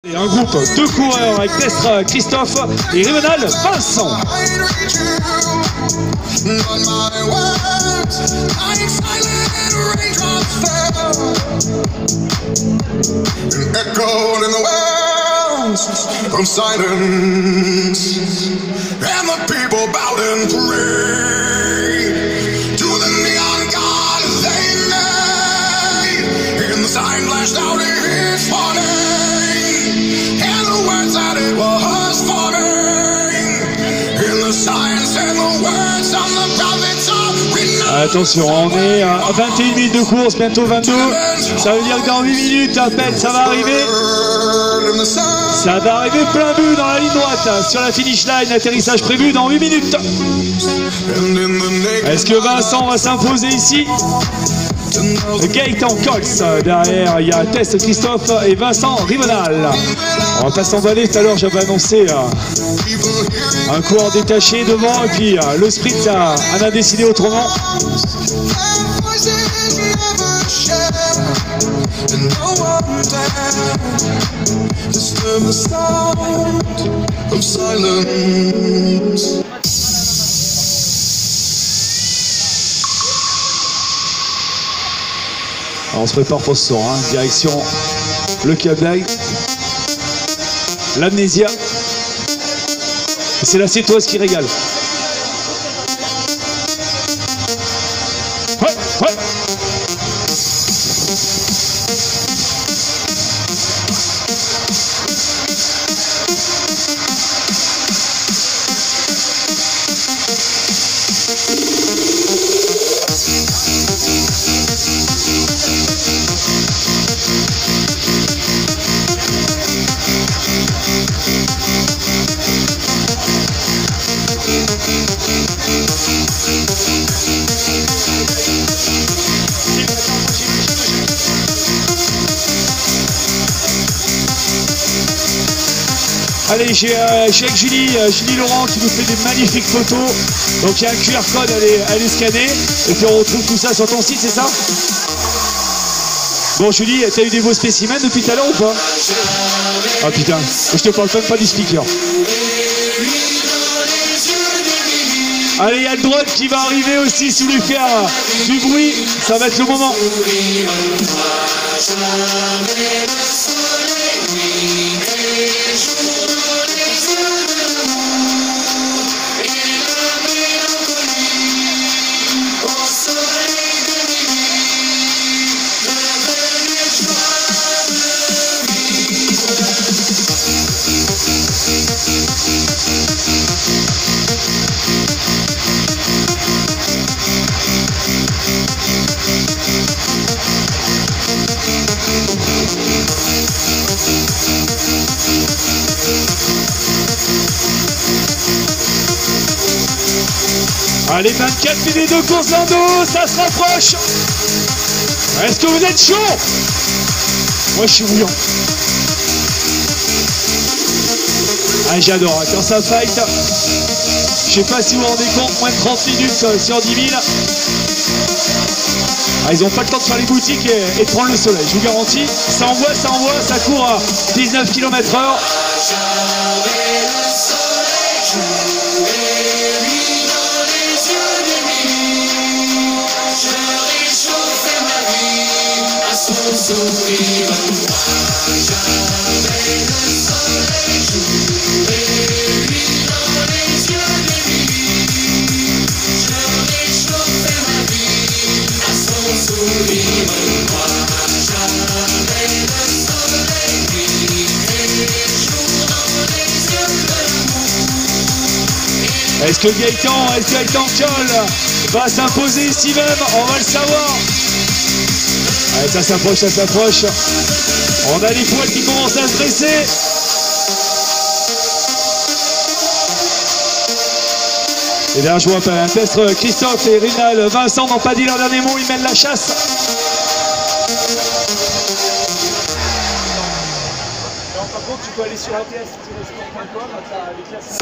Et un groupe de coureurs avec Testre Christophe et Rivenal Vincent. From silence, and the people bowed and prayed to the neon god they made. And the sign flashed out his warning, and the words that it was forming. And the sign said the words of the prophets are written. Attention, on est à 21 minutes de course, bientôt 22. Ça veut dire que dans 8 minutes à peine ça va arriver. Ça va arriver plein but dans la ligne droite sur la finish line, atterrissage prévu dans 8 minutes. Est-ce que Vincent va s'imposer ici? Gaëtan Cox, derrière il y a Test Christophe et Vincent Rivenal. On va pas s'emballer, tout à l'heure j'avais annoncé un coureur détaché devant et puis le sprint en a décidé autrement. Alors on se prépare pour ce soir, hein. Direction le Cap d'Agde, l'Amnésia. C'est la Sétoise qui régale. Ouais, ouais. Allez, j'ai avec Julie Laurent qui nous fait des magnifiques photos. Donc il y a un QR code à aller scanner. Et puis on retrouve tout ça sur ton site, c'est ça? Bon Julie, t'as eu des beaux spécimens depuis tout à l'heure ou pas? Ah putain, je te parle même pas du speaker. Allez, il y a le drone qui va arriver aussi sous lui faire du bruit. Ça va être le moment. Allez, 24 minutes de course dans dos, ça se rapproche. Est-ce que vous êtes chaud? Moi je suis bouillant. Ah, j'adore, quand ça fight. Je sais pas si vous vous rendez compte, moins de 30 minutes sur 10 000. Ah, ils n'ont pas le temps de faire les boutiques et de prendre le soleil, je vous garantis. Ça envoie, ça court à 19 km/h. Est-ce que Gaëtan Coll va s'imposer ici même? On va le savoir. Allez, ça s'approche. On a les poils qui commencent à se dresser. Et bien, je vois un test Christophe et Rivenal Vincent n'ont pas dit leur dernier mot, ils mènent la chasse. Par contre, tu peux aller sur ATS-sport.com, t'as les classes.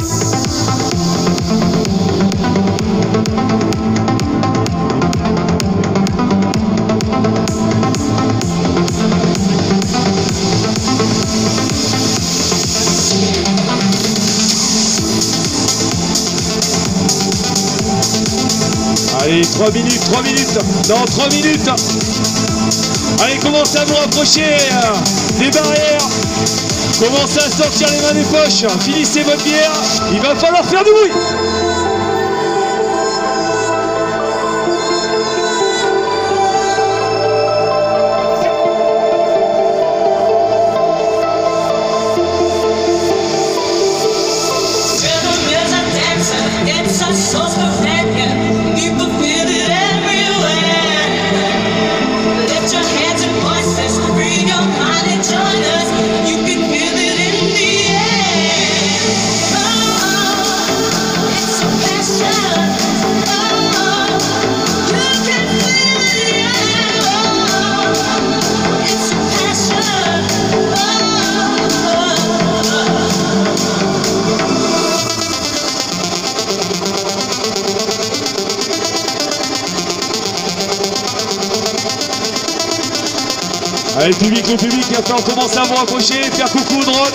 Allez, 3 minutes, 3 minutes. Dans 3 minutes. Allez, commencez à vous rapprocher des barrières. Commencez à sortir les mains des poches. Finissez votre bière. Il va falloir faire du bruit. Allez, le public, il va falloir commencer à vous rapprocher, faire coucou au drone.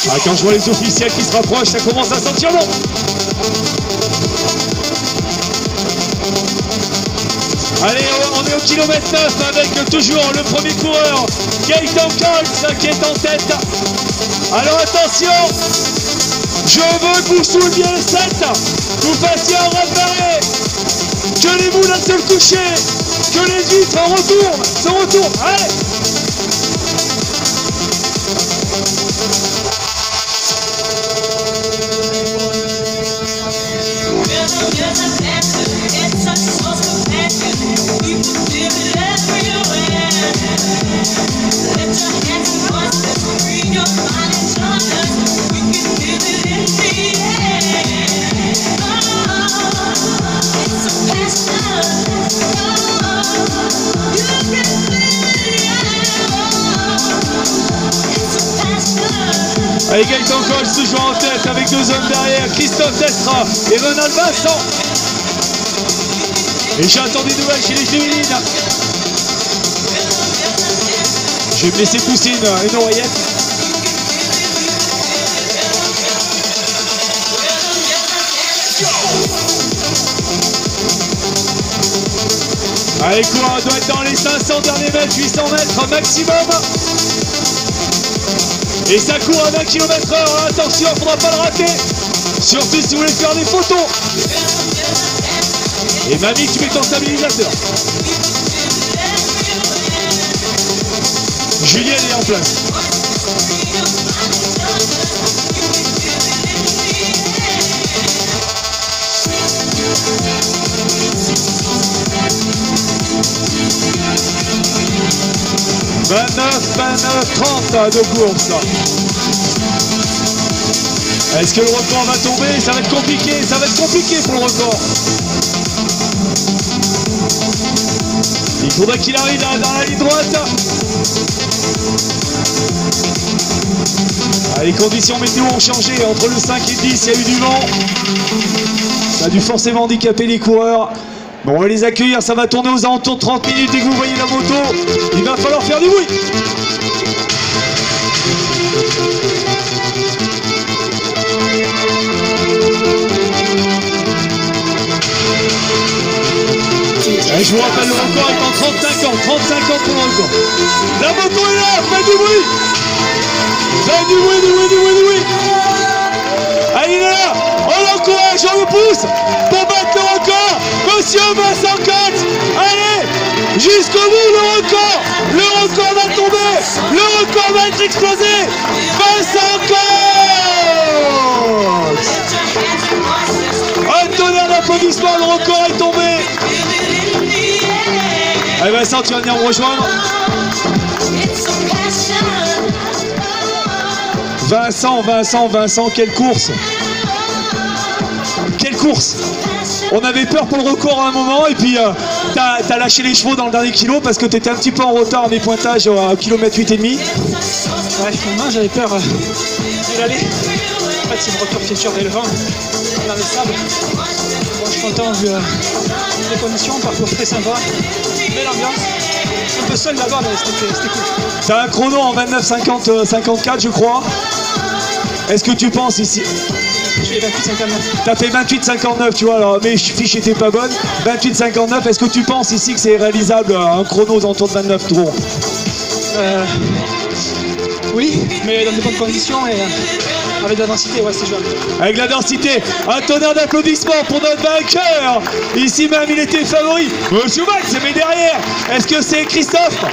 Ah, quand je vois les officiels qui se rapprochent, ça commence à sentir bon. Allez, on est au kilomètre 9 avec toujours le premier coureur, Gaëtan Colts, qui est en tête. Alors attention, je veux que vous souleviez le 7, vous fassiez un repéré, que les moules se le toucher, que les huîtres se retournent. Allez! Allez, Gaëtan Colts toujours en tête avec 2 hommes derrière, Christophe Destra et Ronald Vincent. Et j'attends des nouvelles chez les féminines. Je vais me laisser pousser une oreillette. Allez, quoi, doit être dans les 500 derniers mètres, 800 mètres maximum. Et ça court à 20 km/h, attention, il ne faudra pas le rater. Surtout si vous voulez faire des photos. Et mamie, tu mets ton stabilisateur. Julien est en place. « 29-30 de course. Est-ce que le record va tomber? Ça va être compliqué pour le record. Il faudrait qu'il arrive dans la ligne droite. Ah, les conditions météo ont changé. Entre le 5 et le 10, il y a eu du vent. Ça a dû forcément handicaper les coureurs. Bon, on va les accueillir, ça va tourner aux alentours de 30 minutes. Dès que vous voyez la moto, il va falloir faire du bruit. Et je vous rappelle, le record est en 35 ans. 35 ans pour le record. La moto est là, faites du bruit. Faites du bruit. Allez, il est là. On l'encourage, on le pousse pour battre le record. Monsieur Vincent Colts, allez, jusqu'au bout le record va tomber, le record va être explosé. Vincent Colts, un tonnerre d'applaudissements, le record est tombé. Allez Vincent, tu vas venir me rejoindre. Vincent, quelle course! Quelle course! On avait peur pour le record à un moment et puis t'as lâché les chevaux dans le dernier kilo parce que t'étais un petit peu en retard à mes pointages à kilomètre 8,5. Ouais, finalement j'avais peur de l'aller. En fait c'est le retour qui est dur vers le vent, dans le sable. Bon, je suis content vu les conditions, parcours très sympa, belle ambiance. Un peu seul là-bas, mais c'était cool. T'as un chrono en 29,54 je crois. Est-ce que tu penses ici? J'ai 28,59. T'as fait 28,59 tu vois, alors mes fiches étaient pas bonnes. 28,59, est-ce que tu penses ici que c'est réalisable un chrono aux alentours de 29 tours? Oui, mais dans de bonnes conditions et avec de la densité, ouais, c'est jouable. Avec la densité, un tonnerre d'applaudissements pour notre vainqueur. Ici même, il était favori. Monsieur Max, mais derrière, est-ce que c'est Christophe?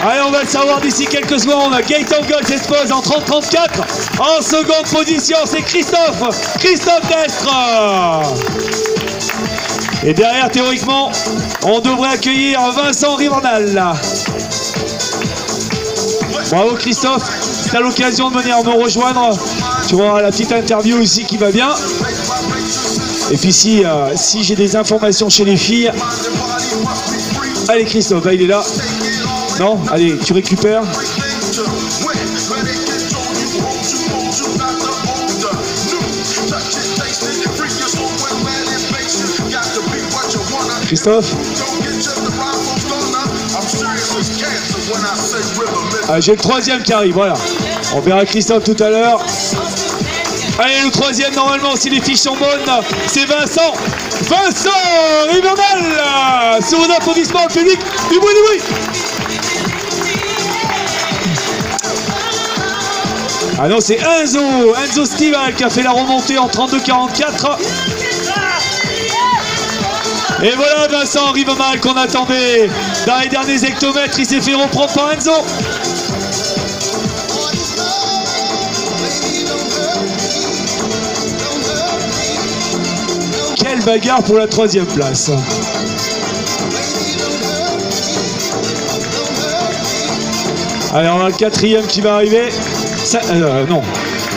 Allez, on va le savoir d'ici quelques secondes. Gaëtan Gold s'expose en 30-34. En seconde position, c'est Christophe Destre. Et derrière, théoriquement, on devrait accueillir Vincent Rivernal. Bravo Christophe, si tu as l'occasion de venir me rejoindre, tu auras la petite interview ici qui va bien. Et puis si j'ai des informations chez les filles, allez Christophe, il est là. Non, allez, tu récupères. Christophe. Ah, j'ai le troisième qui arrive, voilà. On verra Christophe tout à l'heure. Allez, le troisième, normalement, si les fiches sont bonnes, c'est Vincent Rivernal. Sur un applaudissement au public. Du bruit. Ah non, c'est Enzo Stival qui a fait la remontée en 32-44. Et voilà Vincent Rivernal qu'on attendait dans les derniers hectomètres, il s'est fait reprendre par Enzo. Quelle bagarre pour la troisième place. Allez, on a le quatrième qui va arriver. Non,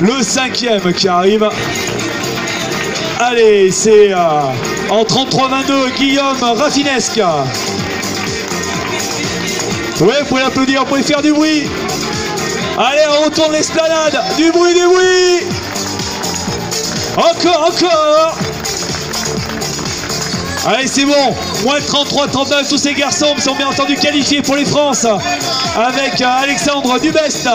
le cinquième qui arrive. Allez, c'est en 33-22, Guillaume Raffinesque. Ouais, vous pouvez l'applaudir, vous pouvez faire du bruit. Allez, on retourne l'esplanade. Du bruit. Encore. Allez, c'est bon. Moins de 33-39, tous ces garçons sont bien entendu qualifiés pour les France. Avec Alexandre Dubest.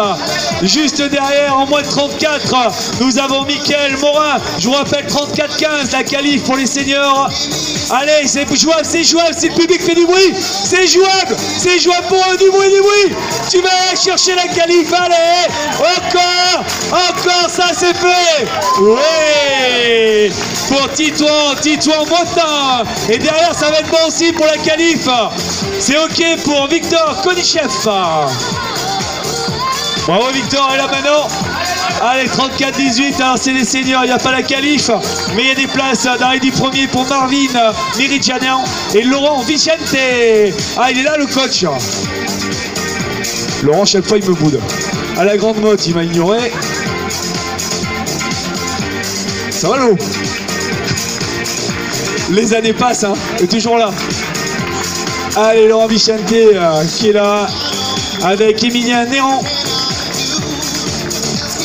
Juste derrière, en moins de 34, nous avons Mickaël Morin. Je vous rappelle, 34-15, la qualif pour les seniors. Allez, c'est jouable, si le public fait du bruit. C'est jouable pour eux, du bruit. Tu vas chercher la qualif, allez. Encore, ça c'est fait. Ouais. Pour Titouan Breton. Et derrière, ça va être bon aussi pour la qualif. C'est ok pour Victor Konichev. Bravo Victor, et là maintenant. Allez, 34-18, alors c'est les seniors, il n'y a pas la qualif, mais il y a des places dans les 10 premiers pour Marvin Meridianian et Laurent Vicente. Ah, il est là le coach. Laurent, chaque fois il me boude. À la grande motte, il m'a ignoré. Ça va l'eau. Les années passent, hein, il est toujours là. Allez, Laurent Vicente qui est là avec Emilien Néron.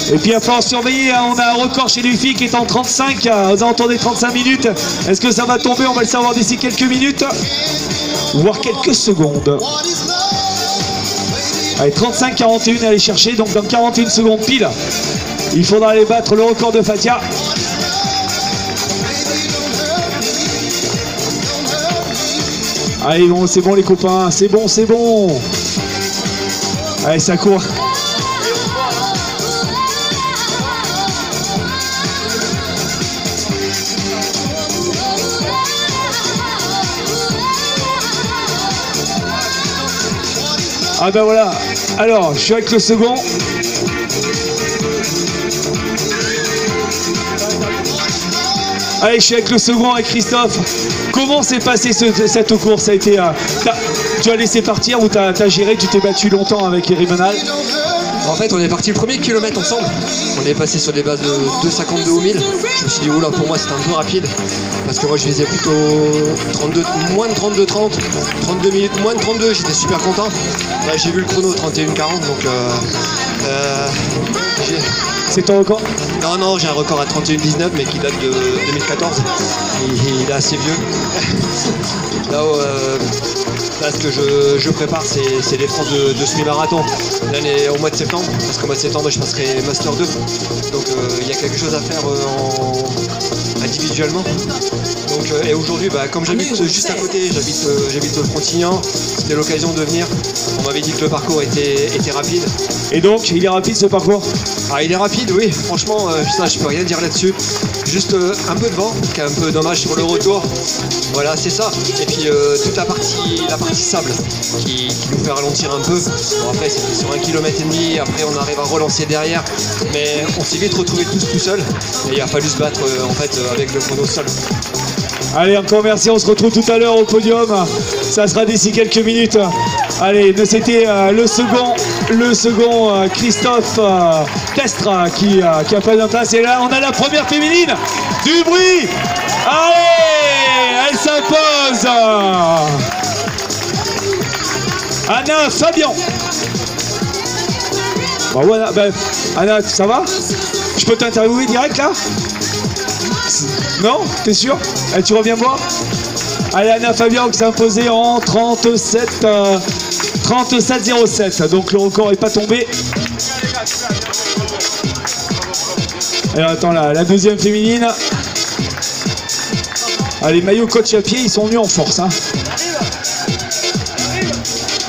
Et puis à force surveiller, hein, on a un record chez les filles qui est en 35, aux alentours des 35 minutes. Est-ce que ça va tomber? On va le savoir d'ici quelques minutes, voire quelques secondes. Allez, 35-41 à aller chercher, donc dans 41 secondes pile, il faudra aller battre le record de Fatia. Allez, bon, c'est bon les copains, c'est bon. Allez, ça court. Ah ben voilà, alors je suis avec le second. Allez, je suis avec le second, avec Christophe. Comment s'est passée cette course? Ça a été, tu as laissé partir ou tu as géré? Tu t'es battu longtemps avec Rivernal? En fait, on est parti le premier kilomètre ensemble. On est passé sur des bases de 2,52 au 1000. Je me suis dit, oula, pour moi c'était un peu rapide. Parce que moi je visais plutôt 32, moins de 32-30, 32 minutes, moins de 32. J'étais super content. Là, j'ai vu le chrono 31-40, donc C'est ton record? Non, non, j'ai un record à 31,19 mais qui date de 2014. Il est assez vieux. Là, ce que je prépare, c'est les France de semi-marathon. L'année au mois de septembre, parce qu'au mois de septembre, je passerai Master 2. Donc il y a quelque chose à faire individuellement. Donc, et aujourd'hui, comme j'habite juste à côté, j'habite au Frontignan, c'était l'occasion de venir. On m'avait dit que le parcours était rapide. Et donc, il est rapide ce parcours? Ah, il est rapide, oui. Franchement, ça, je peux rien dire là-dessus. Juste un peu de vent, qui est un peu dommage sur le retour. Voilà, c'est ça. Et puis toute la partie sable qui nous fait ralentir un peu. Bon, après, c'était sur 1,5 km. Après, on arrive à relancer derrière. Mais on s'est vite retrouvés tous tout seuls. Et il a fallu se battre en fait avec le chrono seul. Allez, encore merci, on se retrouve tout à l'heure au podium. Ça sera d'ici quelques minutes. Allez, c'était le second Christophe Testra qui a pris en place. Et là, on a la première féminine. Du bruit. Allez, elle s'impose. Anna Fabian. Bravo Anna. Anna, ça va? Je peux t'interviewer direct là? Non? T'es sûr? Tu reviens voir? Allez, Anna Fabian qui s'est imposée en 37,07. Donc le record n'est pas tombé. Alors attends, la deuxième féminine. Allez, maillot coach à pied, ils sont venus en force. Hein.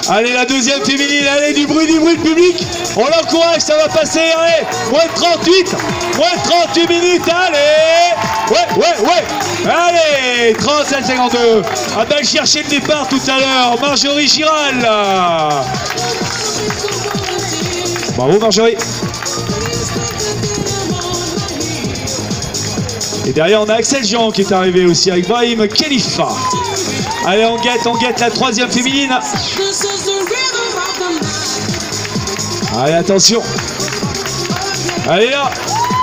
Allez, la deuxième féminine, allez, du bruit public. On l'encourage, ça va passer, allez, moins de 38 minutes, allez. Ouais. Allez, 37,52. Ah ben, elle cherchait le départ tout à l'heure, Marjorie Giral. Bravo Marjorie. Et derrière, on a Axel Jean qui est arrivé aussi avec Brahim Khalifa. Allez, on guette la troisième féminine. Allez, attention. Allez là.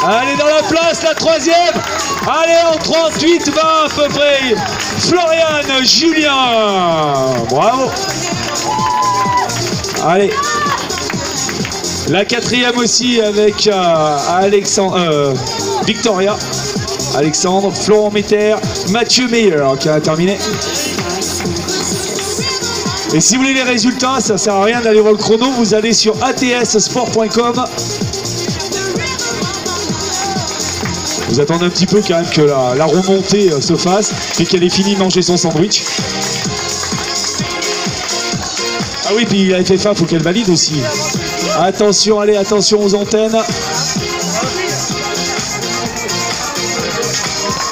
Allez dans la place, la troisième. Allez, en 38-20 à peu près. Floriane Julien. Bravo. Allez. La quatrième aussi avec Victoria. Alexandre, Florent Metter, Mathieu Meyer qui a terminé. Et si vous voulez les résultats, ça sert à rien d'aller voir le chrono, vous allez sur atssport.com. Vous attendez un petit peu quand même que la remontée se fasse et qu'elle ait fini de manger son sandwich. Ah oui, puis la FFA, il faut qu'elle valide aussi. Attention, allez, attention aux antennes.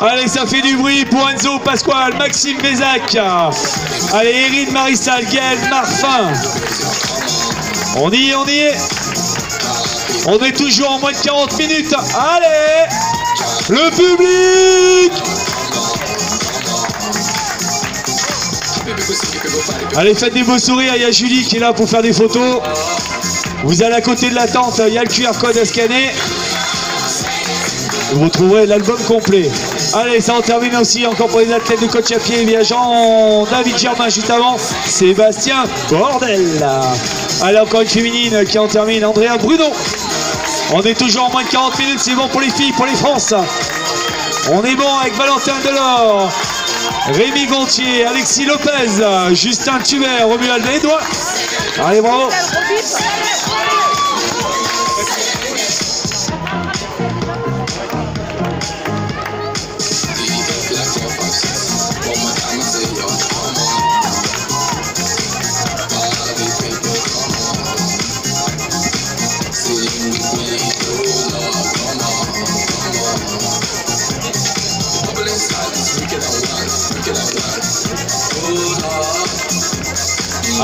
Allez, ça fait du bruit pour Enzo Pasquale, Maxime Bézac. Allez, Erin Marissal, Gaël Marfin. On y est. On est toujours en moins de 40 minutes. Allez, le public. Allez, faites des beaux sourires. Il y a Julie qui est là pour faire des photos. Vous allez à côté de la tente, il y a le QR code à scanner. Vous trouverez l'album complet. Allez, ça en termine aussi encore pour les athlètes de coach à pied. Il y a Jean-David Germain juste avant. Sébastien Bordel. Allez, encore une féminine qui en termine. Andrea Bruno. On est toujours en moins de 40 minutes. C'est bon pour les filles, pour les France. On est bon avec Valentin Delors, Rémi Gontier, Alexis Lopez, Justin Tubert, Romuald Edouard. Allez, bravo.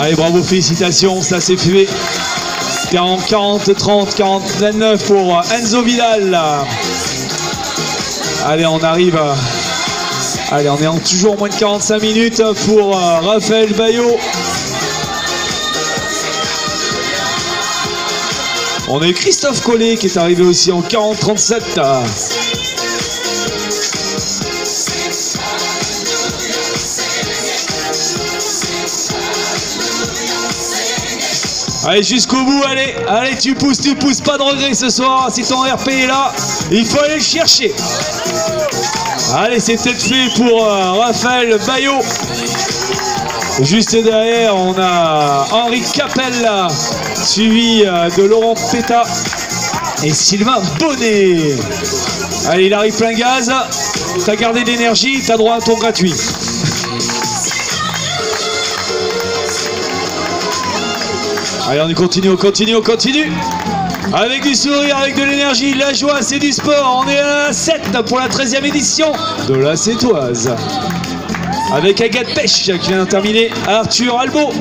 Allez, bravo, félicitations, ça s'est fait. 40, 30, 49 pour Enzo Vidal. Allez, on arrive. Allez, on est toujours en moins de 45 minutes pour Raphaël Bayot. On a Christophe Collet qui est arrivé aussi en 40-37. Allez, jusqu'au bout, allez. Allez, tu pousses, pas de regret ce soir. Si ton RP est là, il faut aller le chercher. Allez, c'est peut-être fait pour Raphaël Bayot. Juste derrière, on a Henri Capel, suivi de Laurent Péta et Sylvain Bonnet. Allez, il arrive plein gaz. T'as gardé de l'énergie, t'as droit à un tour gratuit. Allez, on continue. Avec du sourire, avec de l'énergie, la joie, c'est du sport. On est à la 7 pour la 13e édition de la Sétoise. Avec Agathe Pêche qui vient de terminer, Arthur Albo.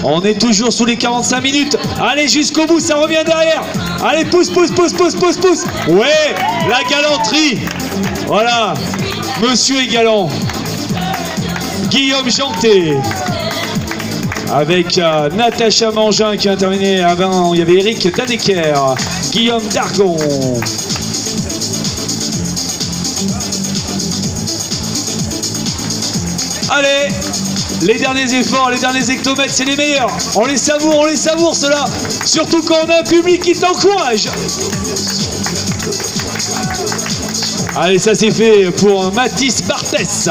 On est toujours sous les 45 minutes. Allez, jusqu'au bout, ça revient derrière. Allez, pousse. Ouais, la galanterie. Voilà, monsieur est galant. Guillaume Janté. Avec Natacha Mangin qui a terminé avant. Il y avait Eric Daneker, Guillaume Dargon. Allez, les derniers efforts, les derniers hectomètres, c'est les meilleurs. On les savoure ceux-là. Surtout quand on a un public qui t'encourage. Allez, ça c'est fait pour Mathis Barthès.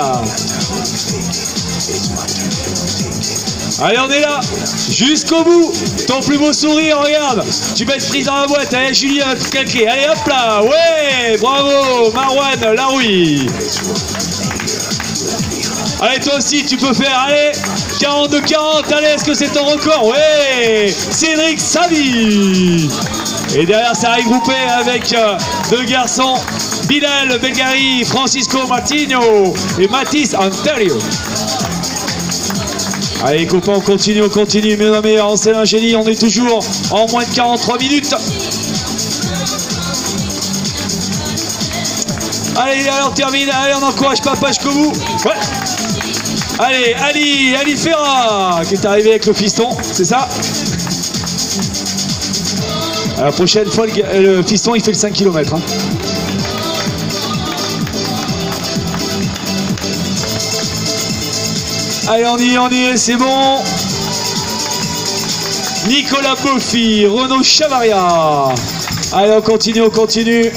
Allez, on est là, jusqu'au bout. Ton plus beau sourire, regarde. Tu vas être prise dans la boîte. Allez, Julien va te calquer. Allez, hop là. Ouais, bravo, Marwan Laroui. Allez, toi aussi, tu peux faire. Allez, 42-40. Allez, est-ce que c'est ton record? Ouais, Cédric Savi. Et derrière, ça arrive groupé avec deux garçons. Bilal Belgari, Francisco Martino et Mathis Antelio. Allez, copains, on continue. Mais non, mais en Céline Génie, on est toujours en moins de 43 minutes. Allez, on termine. Allez, on encourage Papa jusqu'au bout. Ouais. Allez, Ali Ferra, qui est arrivé avec le fiston, c'est ça? La prochaine fois, le fiston, il fait le 5 km. Hein. Allez, on y est, c'est bon. Nicolas Boffi, Renaud Chavaria. Allez, on continue.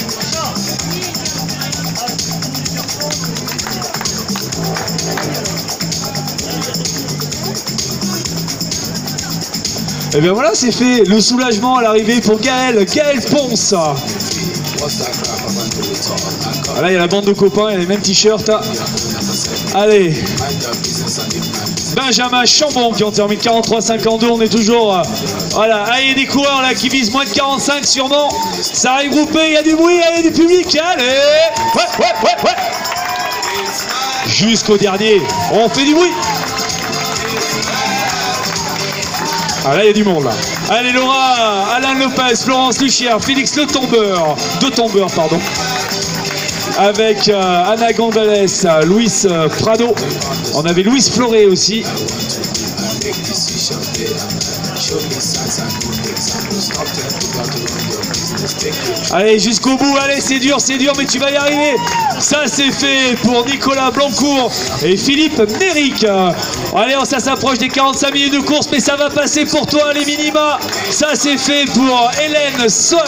Et bien voilà, c'est fait. Le soulagement à l'arrivée pour Gaël Ponce. Voilà, il y a la bande de copains, il y a les mêmes t-shirts. Allez. Benjamin Chambon qui ont terminé 43-52. On est toujours. Voilà. Allez, il y a des coureurs là qui visent moins de 45 sûrement. Ça arrive groupé, il y a du bruit, il y a du public. Allez. Ouais. Jusqu'au dernier, on fait du bruit. Ah là, il y a du monde là. Allez, Laura, Alain Lopez, Florence Luchière, Félix De Tombeur, pardon. Avec Anna Gondales, Luis Prado. On avait Luis Floré aussi. Allez, jusqu'au bout, allez, c'est dur, mais tu vas y arriver. Ça, c'est fait pour Nicolas Blancourt et Philippe Méric. Allez, ça s'approche des 45 minutes de course, mais ça va passer pour toi, les minima. Ça, c'est fait pour Hélène Sois.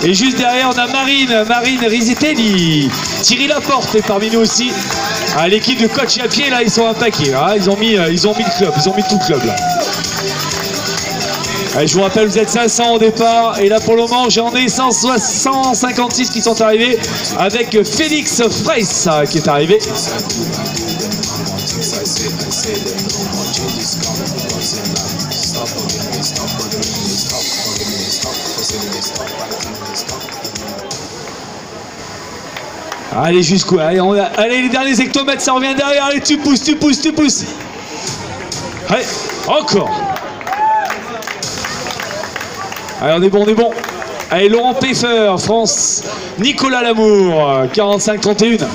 Et juste derrière, on a Marine Rizitelli. Thierry Laporte est parmi nous aussi. Ah, l'équipe de coach à pied, là, ils sont un paquet. Hein. Ils ont mis le club, ils ont mis tout le club, là. Allez, je vous rappelle, vous êtes 500 au départ. Et là, pour le moment, j'en ai 156 qui sont arrivés. Avec Félix Freiss qui est arrivé. Allez, jusqu'où? Allez, les derniers hectomètres, ça revient derrière. Allez, tu pousses. Allez, encore. Allez, on est bon. Allez, Laurent Peffer, France, Nicolas Lamour, 45-31.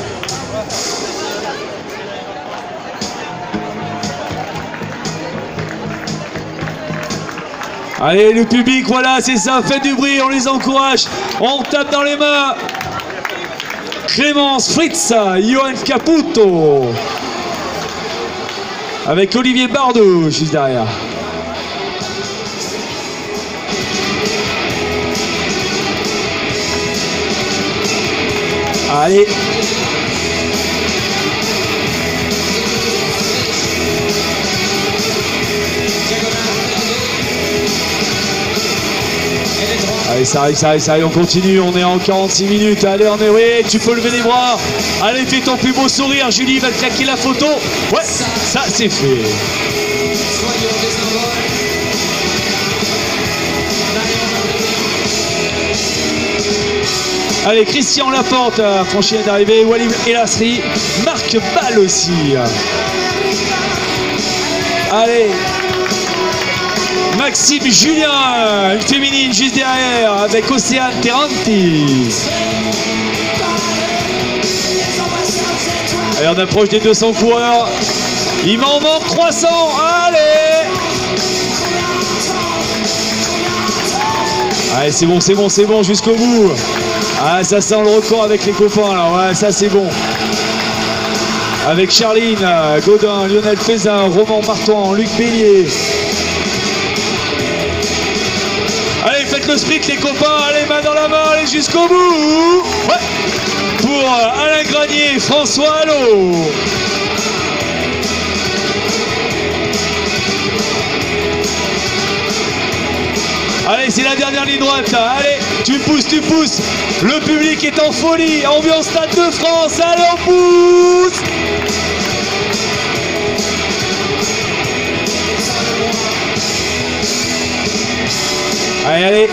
Allez, le public, voilà, c'est ça, faites du bruit, on les encourage, on tape dans les mains. Clémence Fritz, Johan Caputo, avec Olivier Bardot juste derrière. Allez. Allez, ça arrive, on continue, on est en 46 minutes. Allez, on est, oui, tu peux lever les bras. Allez, fais ton plus beau sourire, Julie va te claquer la photo. Ouais, ça c'est fait. Allez, Christian Laporte a franchi d'arrivée, Walid Elasri, Marc Ball aussi. Allez, Maxime Julien, une féminine juste derrière avec Océane Terranti. Allez, on approche des 200 coureurs. Il m'en manque 300. Allez. Allez, c'est bon jusqu'au bout. Ah, ça sent le record avec les copains là. Ouais, ça c'est bon. Avec Charline, Gaudin, Lionel Fézin, Roman Martoin, Luc Bélier. Allez, faites le sprint les copains, allez, main dans la main, allez jusqu'au bout. Ouais. Pour Alain Granier, François Allot. Allez, c'est la dernière ligne droite là, allez, tu pousses. Le public est en folie, ambiance Stade de France, allez, on pousse. Allez.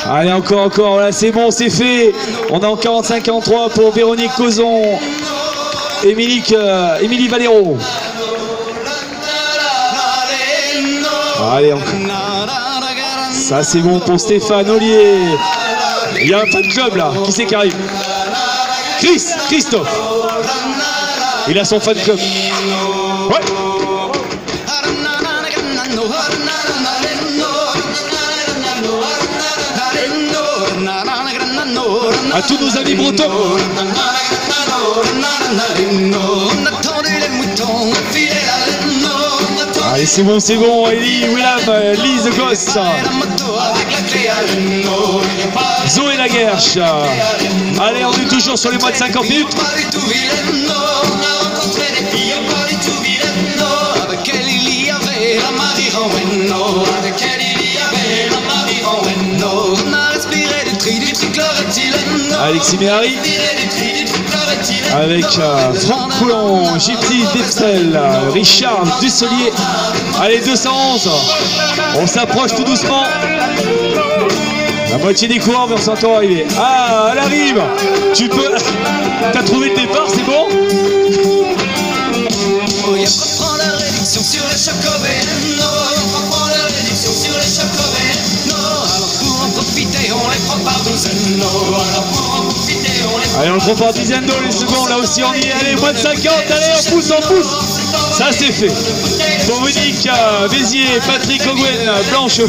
Allez, encore, voilà, c'est bon, c'est fait. On est en 45-43 pour Véronique Cozon, Émilie Valero. Allez, encore. Ça, c'est bon pour Stéphane Ollier. Il y a un fan club là, qui c'est qui arrive? Christophe. Il a son fan club. Ouais. À tous nos amis bretons. Allez, c'est bon, Ellie, Willam, Lise Goss, Zoé Laguerche. Allez, on est toujours sur les mois de 50 minutes. Alexis Méhari avec Franck Coulon, Gypsy Depsel, Richard Dussolier. Allez, 211. On s'approche tout doucement. La moitié des coureurs vont s'entendre arriver. Ah, elle arrive. Tu peux. T'as trouvé le départ, c'est bon? Allez, on le prend par dizaine d'eau les secondes, là aussi on y est, allez, moins de 50, allez, on pousse. Ça c'est fait. Dominique Bézier, Patrick Ogwen, Blanche